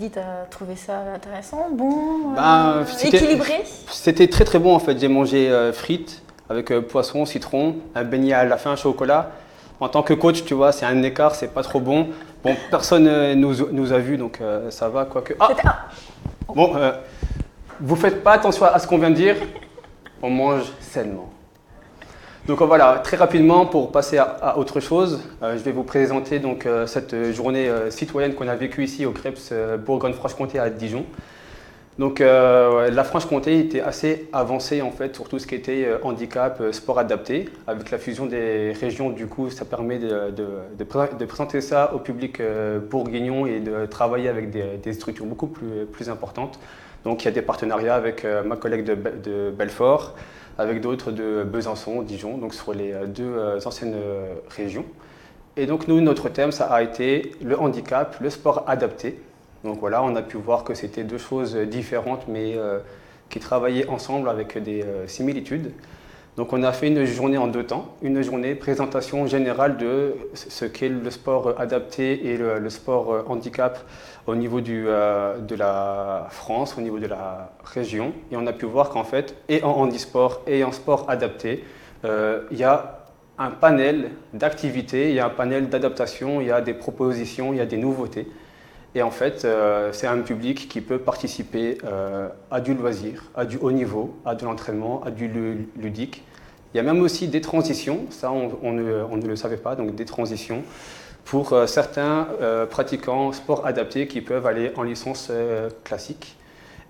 Tu as trouvé ça intéressant, bon, C'était équilibré? c'était très très bon en fait. J'ai mangé frites avec poisson, citron, un beignet à la fin, chocolat. En tant que coach, tu vois, c'est un écart, c'est pas trop bon. Bon, personne nous a vus, donc ça va, quoique. Ah! C'était... Ah, Bon, vous faites pas attention à ce qu'on vient de dire, on mange sainement. Donc voilà, très rapidement, pour passer à autre chose, je vais vous présenter donc, cette journée citoyenne qu'on a vécue ici au CREPS Bourgogne-Franche-Comté à Dijon. Donc la Franche-Comté était assez avancée en fait sur tout ce qui était handicap, sport adapté. Avec la fusion des régions, du coup, ça permet de présenter ça au public bourguignon et de travailler avec des structures beaucoup plus importantes. Donc il y a des partenariats avec ma collègue de Belfort, avec d'autres de Besançon, Dijon, donc sur les deux anciennes régions. Et donc nous, notre thème, ça a été le handicap, le sport adapté. Donc voilà, on a pu voir que c'était deux choses différentes, mais qui travaillaient ensemble avec des similitudes. Donc on a fait une journée en deux temps, une journée présentation générale de ce qu'est le sport adapté et le sport handicap au niveau de la France, au niveau de la région. Et on a pu voir qu'en fait, et en handisport et en sport adapté, il y a un panel d'activités, il y a un panel d'adaptation, il y a des propositions, il y a des nouveautés. Et en fait, c'est un public qui peut participer à du loisir, à du haut niveau, à de l'entraînement, à du ludique. Il y a même aussi des transitions, ça on ne le savait pas, donc des transitions pour certains pratiquants sport adapté qui peuvent aller en licence classique.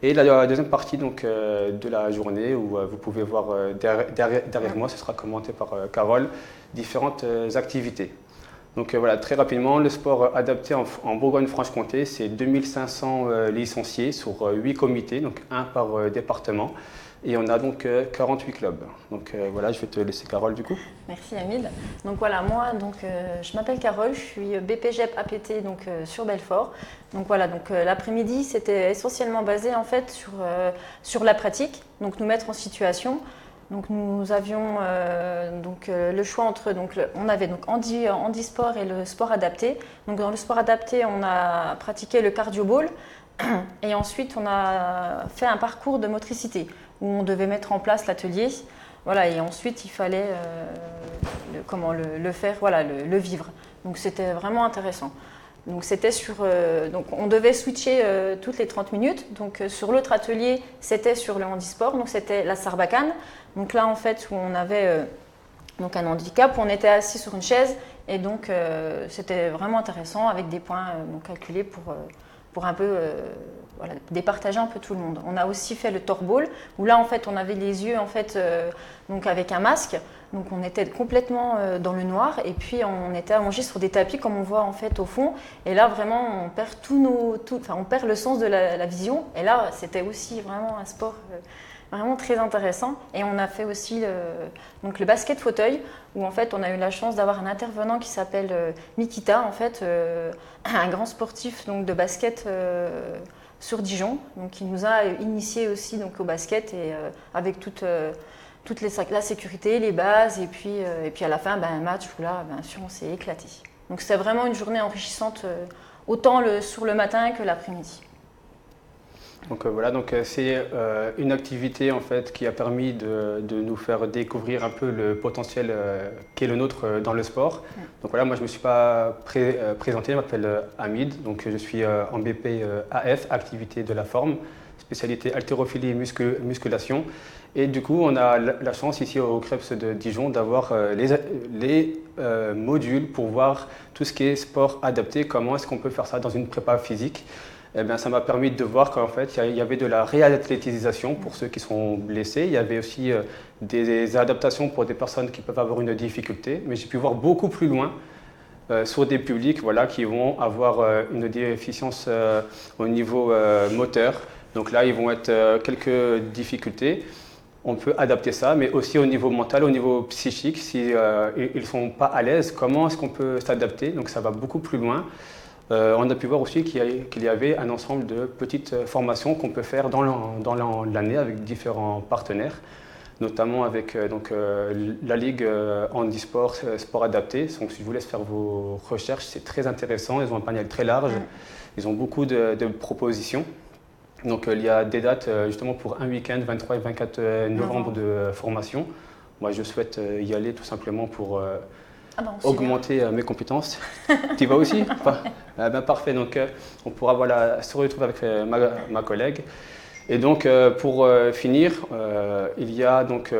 Et la deuxième partie donc, de la journée, où vous pouvez voir derrière moi, ce sera commenté par Carole, différentes activités. Donc voilà, très rapidement, le sport adapté en Bourgogne-Franche-Comté, c'est 2500 licenciés sur 8 comités, donc un par département. Et on a donc 48 clubs. Donc voilà, je vais te laisser Carole du coup. merci Hamid. Donc voilà, moi, je m'appelle Carole, je suis BPGEP APT donc, sur Belfort. Donc voilà, donc l'après-midi, c'était essentiellement basé en fait sur la pratique, donc nous mettre en situation. Donc nous avions le choix entre, on avait donc handisport et le sport adapté. Donc dans le sport adapté, on a pratiqué le cardio ball et ensuite on a fait un parcours de motricité où on devait mettre en place l'atelier. Voilà, et ensuite il fallait le faire, voilà, le vivre. Donc c'était vraiment intéressant. Donc c'était donc on devait switcher toutes les 30 minutes. Donc sur l'autre atelier, c'était sur le handisport, donc c'était la Sarbacane. Donc là en fait où on avait donc un handicap, où on était assis sur une chaise et donc c'était vraiment intéressant avec des points calculés pour un peu voilà, départager un peu tout le monde. On a aussi fait le torball où là en fait on avait les yeux en fait donc avec un masque. Donc on était complètement dans le noir et puis on était allongé sur des tapis comme on voit en fait au fond. Et là vraiment on perd on perd le sens de la vision. Et là c'était aussi vraiment un sport vraiment très intéressant. Et on a fait aussi donc le basket fauteuil où en fait on a eu la chance d'avoir un intervenant qui s'appelle Nikita en fait, un grand sportif donc de basket sur Dijon. Donc il nous a initiés aussi donc au basket et avec la sécurité, les bases, et puis à la fin, un match où là, bien sûr, on s'est éclaté. Donc c'était vraiment une journée enrichissante, autant sur le matin que l'après-midi. Donc voilà, donc c'est une activité en fait qui a permis de nous faire découvrir un peu le potentiel qui est le nôtre dans le sport. Donc voilà, moi je ne me suis pas présenté, je m'appelle Hamid, donc je suis en BP AF, activité de la forme, spécialité haltérophilie et musculation. Et du coup, on a la chance ici au CREPS de Dijon d'avoir les modules pour voir tout ce qui est sport adapté, comment est-ce qu'on peut faire ça dans une prépa physique. Eh bien, ça m'a permis de voir qu'en fait, il y avait de la réathlétisation pour ceux qui sont blessés. Il y avait aussi des adaptations pour des personnes qui peuvent avoir une difficulté. Mais j'ai pu voir beaucoup plus loin sur des publics voilà, qui vont avoir une déficience au niveau moteur. Donc là, ils vont être quelques difficultés. On peut adapter ça, mais aussi au niveau mental, au niveau psychique, si ils ne sont pas à l'aise, comment est-ce qu'on peut s'adapter? Donc ça va beaucoup plus loin. On a pu voir aussi qu'il y avait un ensemble de petites formations qu'on peut faire dans l'année avec différents partenaires, notamment avec la Ligue Handisport Sport Adapté. Donc si je vous laisse faire vos recherches, c'est très intéressant, ils ont un panel très large. Ils ont beaucoup de propositions. Donc il y a des dates justement pour un week-end, 23 et 24 novembre de formation. Moi je souhaite y aller tout simplement pour augmenter mes compétences. Tu y vas aussi? Parfait, donc on pourra voilà, se retrouver avec ma collègue. Et donc pour finir, il y a donc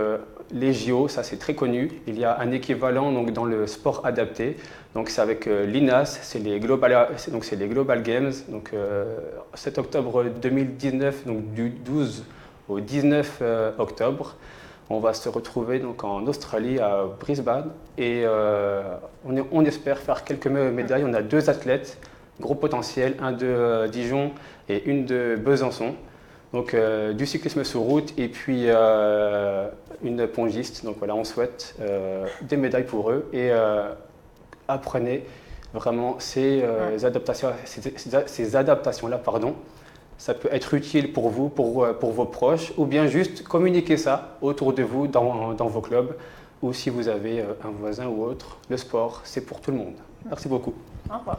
les JO, ça c'est très connu. Il y a un équivalent donc, dans le sport adapté. Donc c'est avec l'INAS, c'est les Global Games. Donc 7 octobre 2019, donc du 12 au 19 octobre. On va se retrouver donc en Australie, à Brisbane. Et on espère faire quelques médailles. On a 2 athlètes, gros potentiel, un de Dijon et une de Besançon. Donc du cyclisme sur route et puis une pongiste. Donc voilà, on souhaite des médailles pour eux et apprenez vraiment ces adaptations-là, pardon. Ça peut être utile pour vous, pour vos proches, ou bien juste communiquer ça autour de vous dans vos clubs, ou si vous avez un voisin ou autre. Le sport, c'est pour tout le monde. Merci beaucoup. Au revoir.